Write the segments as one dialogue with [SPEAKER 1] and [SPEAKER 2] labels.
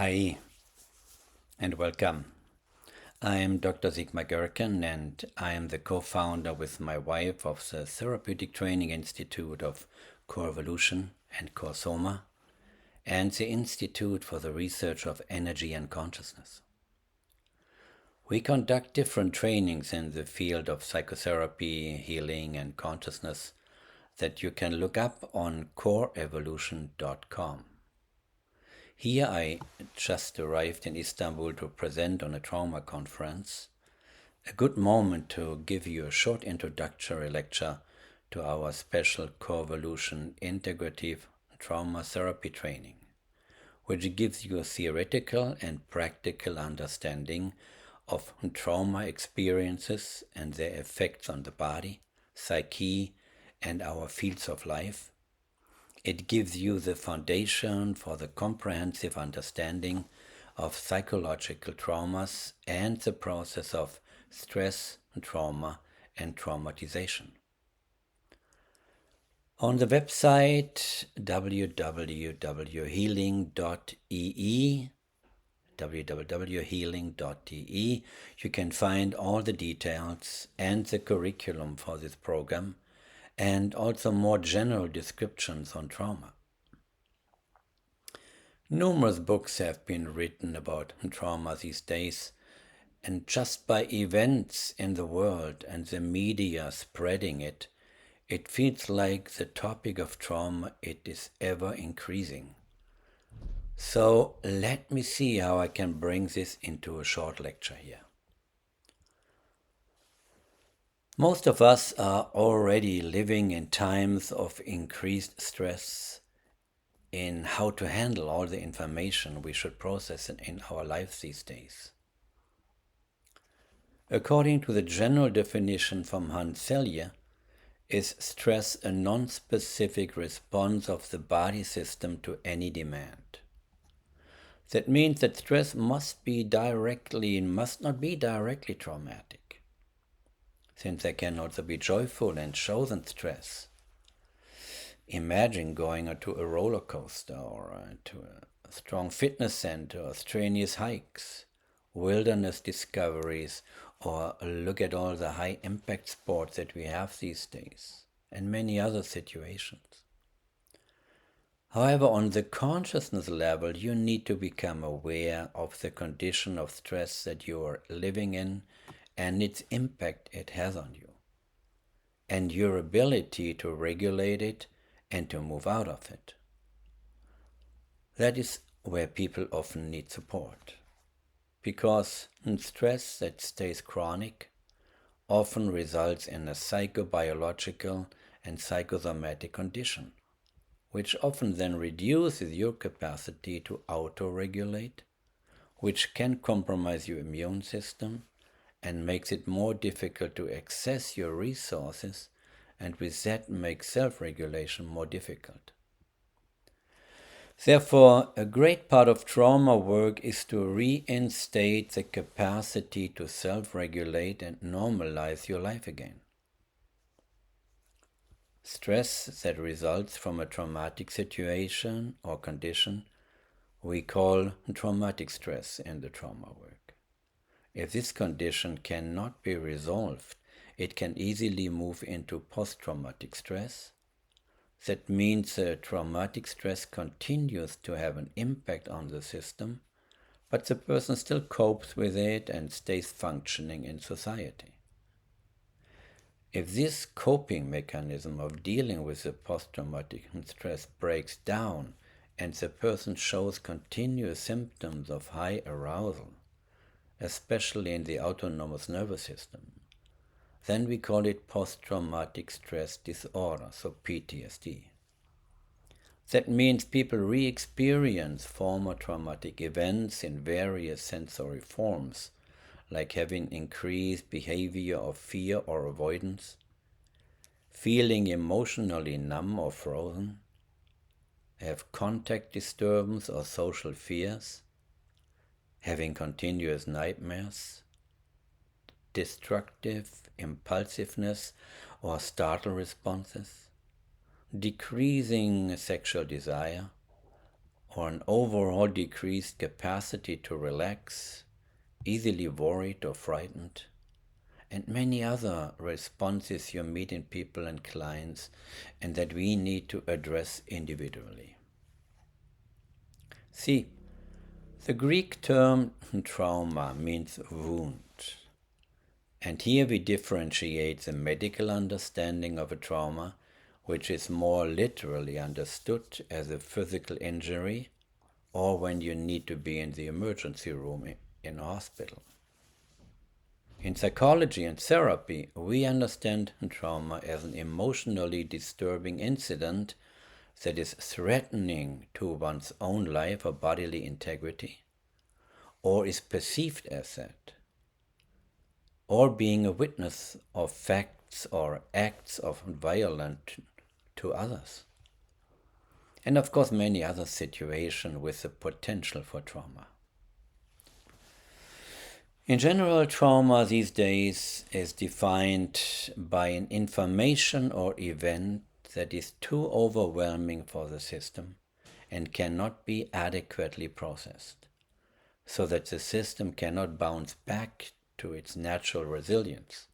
[SPEAKER 1] Hi and welcome. I am Dr. Sigmar Görken and I am the co-founder with my wife of the Therapeutic Training Institute of Core Evolution and Core Soma and the Institute for the Research of Energy and Consciousness. We conduct different trainings in the field of psychotherapy, healing and consciousness that you can look up on coreevolution.com. Here I just arrived in Istanbul to present on a trauma conference. A good moment to give you a short introductory lecture to our special Core Evolution Integrative Trauma Therapy Training, which gives you a theoretical and practical understanding of trauma experiences and their effects on the body, psyche, and our fields of life. It gives you the foundation for the comprehensive understanding of psychological traumas and the process of stress, trauma, and traumatization. On the website www.healing.de, you can find all the details and the curriculum for this program, and also more general descriptions on trauma. Numerous books have been written about trauma these days, and just by events in the world and the media spreading it, it feels like the topic of trauma it is ever increasing. So let me see how I can bring this into a short lecture here. Most of us are already living in times of increased stress in how to handle all the information we should process in our lives these days. According to the general definition from Hans Selye, is stress a non-specific response of the body system to any demand. That means that stress must not be directly traumatic, since there can also be joyful and chosen stress. Imagine going to a roller coaster or to a strong fitness center or strenuous hikes, wilderness discoveries, or look at all the high-impact sports that we have these days, and many other situations. However, on the consciousness level, you need to become aware of the condition of stress that you are living in and its impact it has on you, and your ability to regulate it and to move out of it. That is where people often need support, because stress that stays chronic often results in a psychobiological and psychosomatic condition, which often then reduces your capacity to auto-regulate, which can compromise your immune system and makes it more difficult to access your resources, and with that makes self-regulation more difficult. Therefore, a great part of trauma work is to reinstate the capacity to self-regulate and normalize your life again. Stress that results from a traumatic situation or condition we call traumatic stress in the trauma work. If this condition cannot be resolved, it can easily move into post-traumatic stress. That means traumatic stress continues to have an impact on the system, but the person still copes with it and stays functioning in society. If this coping mechanism of dealing with the post-traumatic stress breaks down and the person shows continuous symptoms of high arousal, especially in the autonomous nervous system, then we call it post-traumatic stress disorder, so PTSD. That means people re-experience former traumatic events in various sensory forms, like having increased behavior of fear or avoidance, feeling emotionally numb or frozen, have contact disturbance or social fears, having continuous nightmares, destructive impulsiveness or startle responses, decreasing sexual desire, or an overall decreased capacity to relax, easily worried or frightened, and many other responses you meet in people and clients and that we need to address individually. See, the Greek term trauma means wound, and here we differentiate the medical understanding of a trauma, which is more literally understood as a physical injury, or when you need to be in the emergency room in a hospital. In psychology and therapy, we understand trauma as an emotionally disturbing incident that is threatening to one's own life or bodily integrity, or is perceived as that, or being a witness of facts or acts of violence to others. And of course many other situations with the potential for trauma. In general, trauma these days is defined by an information or event that is too overwhelming for the system and cannot be adequately processed, so that the system cannot bounce back to its natural resilience.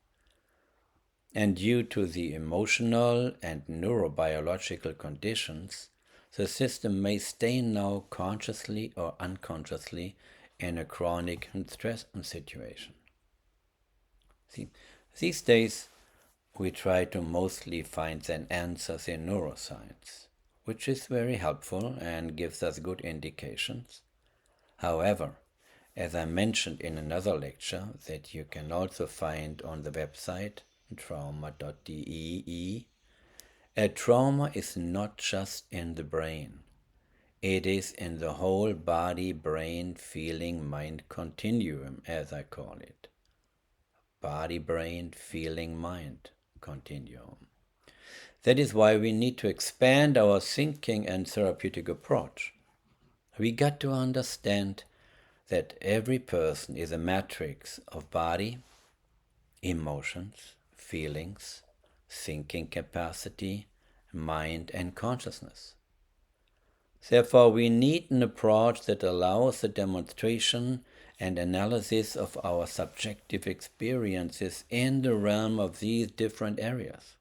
[SPEAKER 1] And due to the emotional and neurobiological conditions, the system may stay now consciously or unconsciously in a chronic stress situation. See, these days we try to mostly find then answers in neuroscience, which is very helpful and gives us good indications. However, as I mentioned in another lecture that you can also find on the website trauma.de, a trauma is not just in the brain. It is in the whole body, brain, feeling, mind continuum, as I call it. Body, brain, feeling, mind continuum. That is why we need to expand our thinking and therapeutic approach. We got to understand that every person is a matrix of body, emotions, feelings, thinking capacity, mind, and consciousness. Therefore, we need an approach that allows the demonstration and analysis of our subjective experiences in the realm of these different areas.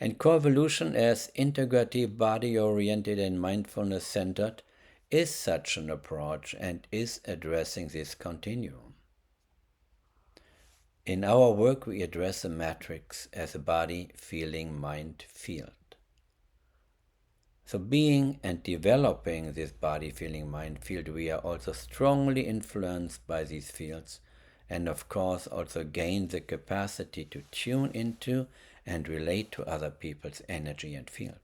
[SPEAKER 1] And coevolution as integrative, body-oriented, and mindfulness-centered is such an approach and is addressing this continuum. In our work, we address the matrix as a body, feeling, mind field. So being and developing this body, feeling, mind field, we are also strongly influenced by these fields, and of course also gain the capacity to tune into and relate to other people's energy and fields.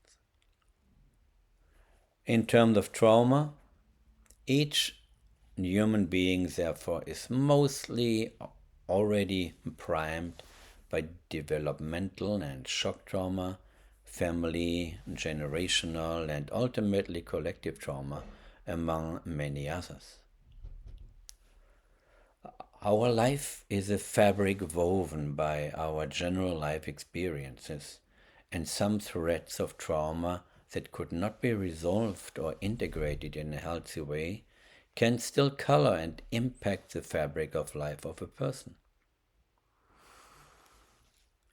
[SPEAKER 1] In terms of trauma, each human being, therefore, is mostly already primed by developmental and shock trauma, family, generational, and ultimately collective trauma, among many others. Our life is a fabric woven by our general life experiences and some threads of trauma that could not be resolved or integrated in a healthy way can still color and impact the fabric of life of a person.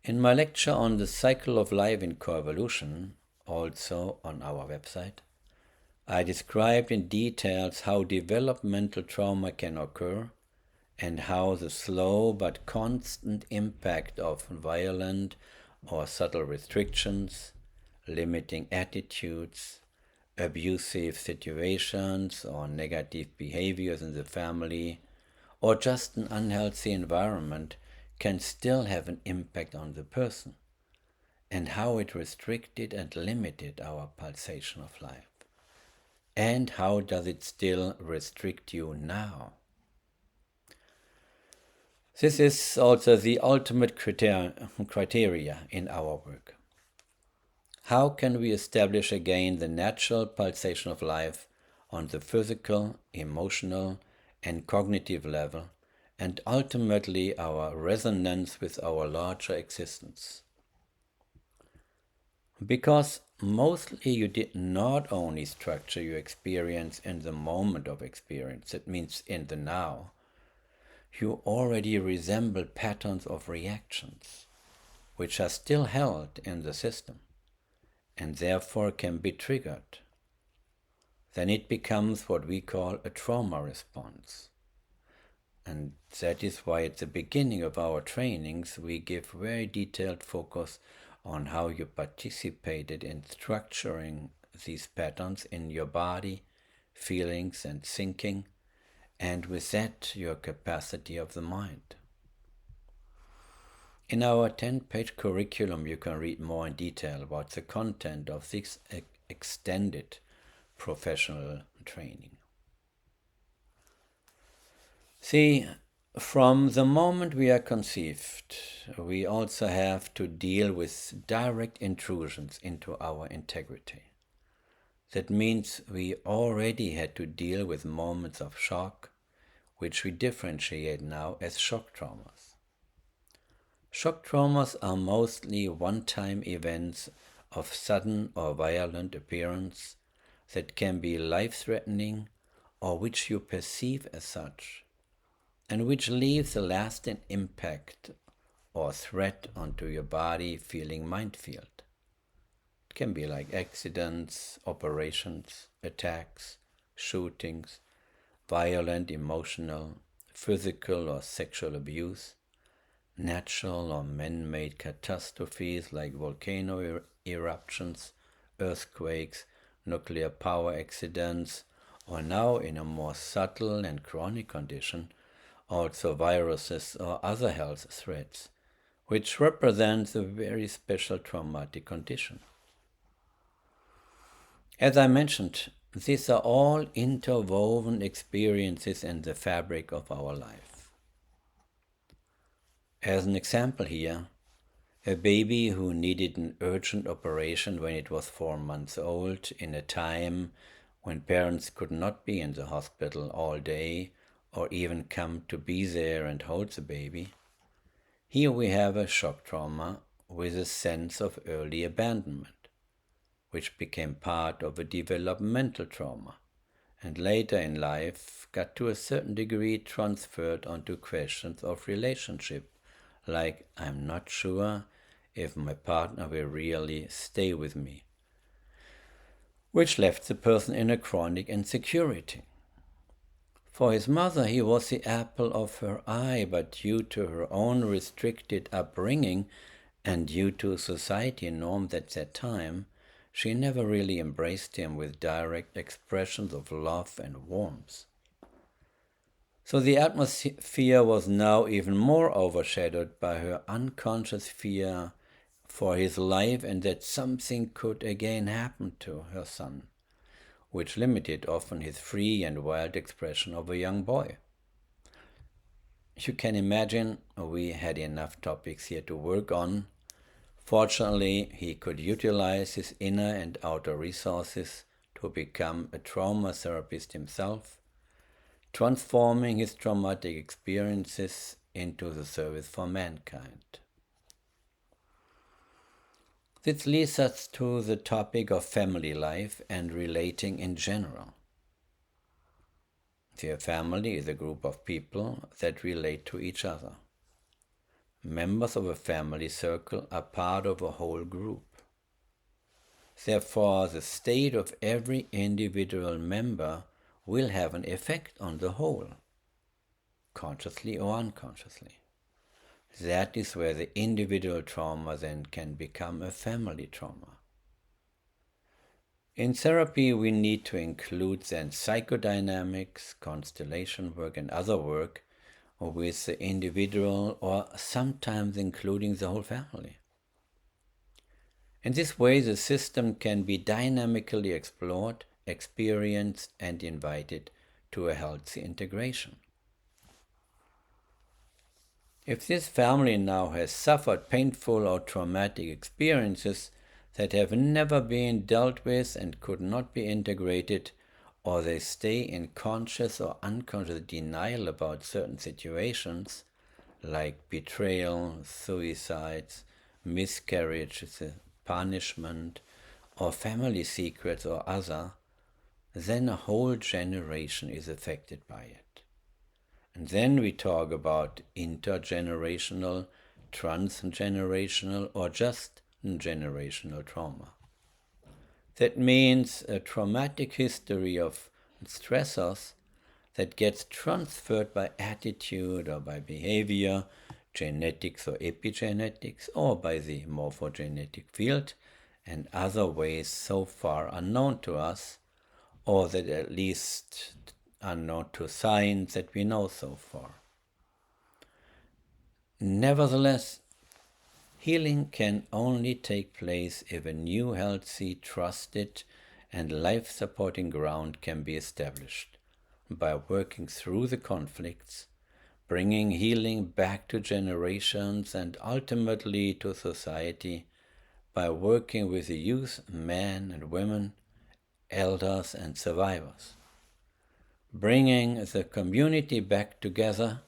[SPEAKER 1] In my lecture on the cycle of life in coevolution, also on our website, I described in details how developmental trauma can occur and how the slow but constant impact of violent or subtle restrictions, limiting attitudes, abusive situations or negative behaviors in the family, or just an unhealthy environment can still have an impact on the person, and how it restricted and limited our pulsation of life. And how does it still restrict you now? This is also the ultimate criteria in our work. How can we establish again the natural pulsation of life on the physical, emotional, and cognitive level, and ultimately our resonance with our larger existence? Because mostly you did not only structure your experience in the moment of experience, that means in the now, you already resemble patterns of reactions, which are still held in the system and therefore can be triggered. Then it becomes what we call a trauma response. And that is why at the beginning of our trainings we give very detailed focus on how you participated in structuring these patterns in your body, feelings and thinking, and with that your capacity of the mind. In our 10-page curriculum you can read more in detail about the content of this extended professional training. See, from the moment we are conceived, we also have to deal with direct intrusions into our integrity. That means we already had to deal with moments of shock, which we differentiate now as shock traumas. Shock traumas are mostly one-time events of sudden or violent appearance that can be life-threatening or which you perceive as such, and which leaves a lasting impact or threat onto your body, feeling, mind field. It can be like accidents, operations, attacks, shootings, violent, emotional, physical or sexual abuse, natural or man-made catastrophes like volcano eruptions, earthquakes, nuclear power accidents, or now in a more subtle and chronic condition, also viruses or other health threats, which represents a very special traumatic condition. As I mentioned, these are all interwoven experiences in the fabric of our life. As an example here, a baby who needed an urgent operation when it was 4 months old in a time when parents could not be in the hospital all day or even come to be there and hold the baby. Here we have a shock trauma with a sense of early abandonment, which became part of a developmental trauma and later in life got to a certain degree transferred onto questions of relationship, like I'm not sure if my partner will really stay with me, which left the person in a chronic insecurity. For his mother, he was the apple of her eye, but due to her own restricted upbringing and due to society norms at that time, she never really embraced him with direct expressions of love and warmth. So the atmosphere was now even more overshadowed by her unconscious fear for his life and that something could again happen to her son, which limited often his free and wild expression of a young boy. You can imagine we had enough topics here to work on. Fortunately, he could utilize his inner and outer resources to become a trauma therapist himself, transforming his traumatic experiences into the service for mankind. This leads us to the topic of family life and relating in general. The family is a group of people that relate to each other. Members of a family circle are part of a whole group. Therefore, the state of every individual member will have an effect on the whole, consciously or unconsciously. That is where the individual trauma then can become a family trauma. In therapy, we need to include then psychodynamics, constellation work, and other work with the individual, or sometimes including the whole family. In this way, the system can be dynamically explored, experienced, and invited to a healthy integration. If this family now has suffered painful or traumatic experiences that have never been dealt with and could not be integrated, or they stay in conscious or unconscious denial about certain situations, like betrayal, suicides, miscarriages, punishment, or family secrets or other, then a whole generation is affected by it. And then we talk about intergenerational, transgenerational, or just generational trauma. That means a traumatic history of stressors that gets transferred by attitude or by behavior, genetics or epigenetics, or by the morphogenetic field, and other ways so far unknown to us, or that at least unknown to science that we know so far. Nevertheless, healing can only take place if a new, healthy, trusted, and life-supporting ground can be established by working through the conflicts, bringing healing back to generations and ultimately to society by working with the youth, men and women, elders and survivors, bringing the community back together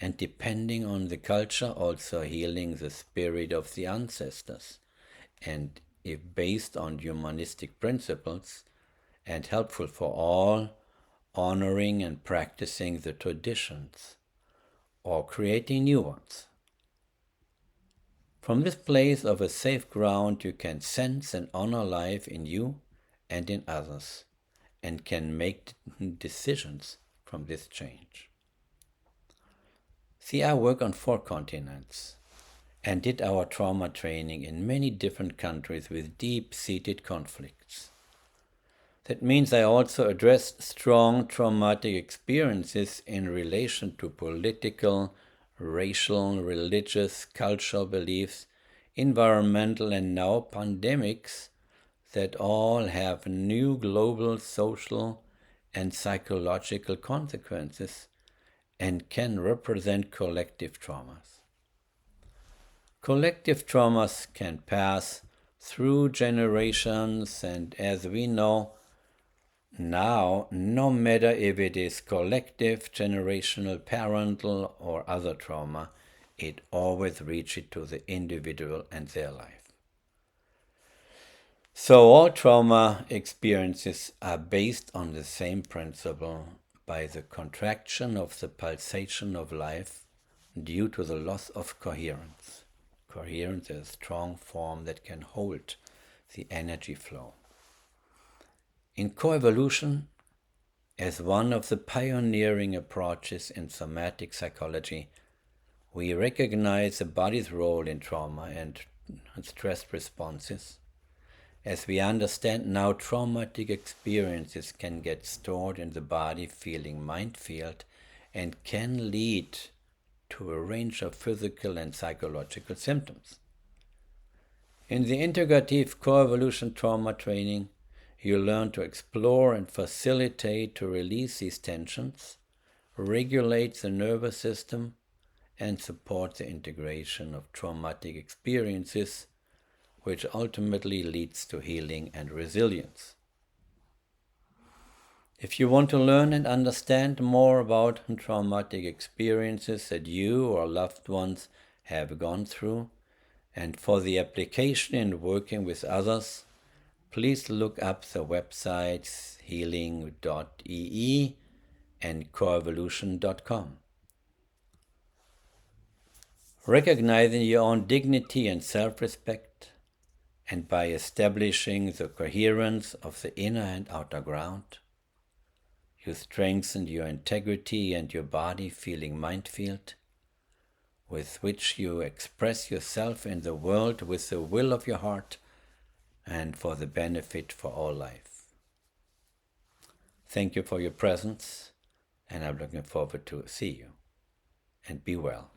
[SPEAKER 1] and, depending on the culture, also healing the spirit of the ancestors, and if based on humanistic principles and helpful for all, honoring and practicing the traditions or creating new ones. From this place of a safe ground you can sense and honor life in you and in others, and can make decisions from this change. See, I work on 4 continents and did our trauma training in many different countries with deep-seated conflicts. That means I also addressed strong traumatic experiences in relation to political, racial, religious, cultural beliefs, environmental, and now pandemics that all have new global social and psychological consequences and can represent collective traumas. Collective traumas can pass through generations, and as we know now, no matter if it is collective, generational, parental, or other trauma, it always reaches to the individual and their life. So all trauma experiences are based on the same principle, by the contraction of the pulsation of life due to the loss of coherence. Coherence is a strong form that can hold the energy flow. In coevolution, as one of the pioneering approaches in somatic psychology, we recognize the body's role in trauma and stress responses. As we understand now, traumatic experiences can get stored in the body feeling mind field and can lead to a range of physical and psychological symptoms. In the Integrative Coevolution Trauma Training, you learn to explore and facilitate to release these tensions, regulate the nervous system, and support the integration of traumatic experiences, which ultimately leads to healing and resilience. If you want to learn and understand more about traumatic experiences that you or loved ones have gone through, and for the application in working with others, please look up the websites healing.ee and coevolution.com. Recognizing your own dignity and self-respect, and by establishing the coherence of the inner and outer ground, you strengthen your integrity and your body feeling mind field, with which you express yourself in the world with the will of your heart and for the benefit for all life. Thank you for your presence, and I'm looking forward to see you. And be well.